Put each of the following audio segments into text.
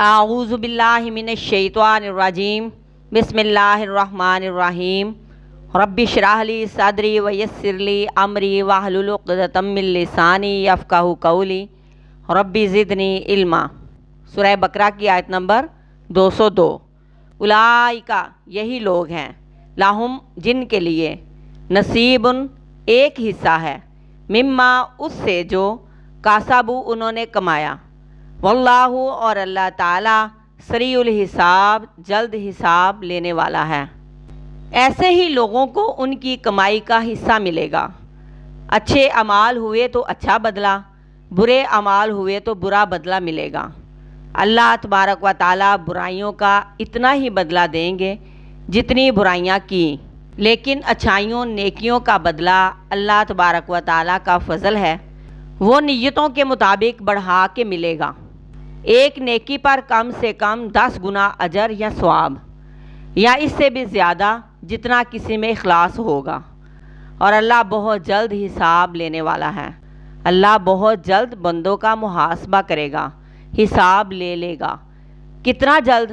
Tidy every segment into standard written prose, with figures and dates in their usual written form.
اعوذ باللہ من الشیطان الرجیم بسم اللہ الرحمن الرحیم رب اشرح لی صدری ویسر لی امری واحلل عقدۃ من لسانی یفقہوا قولی رب زدنی علما۔ سورہ بقرہ کی آیت نمبر 202۔ اولئک یہی لوگ ہیں، لہم جن کے لیے، نصیب ایک حصہ ہے، مما اس سے جو کاسبوا انہوں نے کمایا، واللہ اور اللہ تعالیٰ سریع الحساب جلد حساب لینے والا ہے۔ ایسے ہی لوگوں کو ان کی کمائی کا حصہ ملے گا۔ اچھے اعمال ہوئے تو اچھا بدلہ، برے اعمال ہوئے تو برا بدلہ ملے گا۔ اللہ تبارک و تعالیٰ برائیوں کا اتنا ہی بدلہ دیں گے جتنی برائیاں کی، لیکن اچھائیوں نیکیوں کا بدلہ اللہ تبارک و تعالیٰ کا فضل ہے، وہ نیتوں کے مطابق بڑھا کے ملے گا۔ ایک نیکی پر کم سے کم 10 گنا اجر یا ثواب، یا اس سے بھی زیادہ جتنا کسی میں اخلاص ہوگا، اور اللہ بہت جلد حساب لینے والا ہے۔ اللہ بہت جلد بندوں کا محاسبہ کرے گا، حساب لے لے گا۔ کتنا جلد؟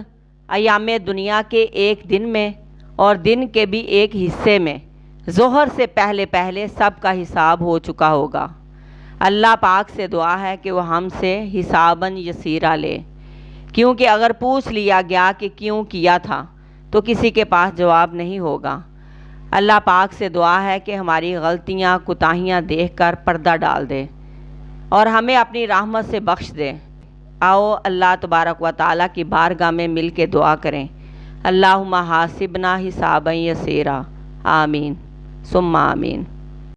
ایام دنیا کے ایک دن میں اور دن کے بھی ایک حصے میں، ظہر سے پہلے پہلے سب کا حساب ہو چکا ہوگا۔ اللہ پاک سے دعا ہے کہ وہ ہم سے حساباً یسیرا لے، کیونکہ اگر پوچھ لیا گیا کہ کیوں کیا تھا تو کسی کے پاس جواب نہیں ہوگا۔ اللہ پاک سے دعا ہے کہ ہماری غلطیاں کوتاہیاں دیکھ کر پردہ ڈال دے اور ہمیں اپنی رحمت سے بخش دے۔ آؤ اللہ تبارک و تعالیٰ کی بارگاہ میں مل کے دعا کریں۔ اللہم حاسبنا حسابا یسیرا، آمین ثم آمین۔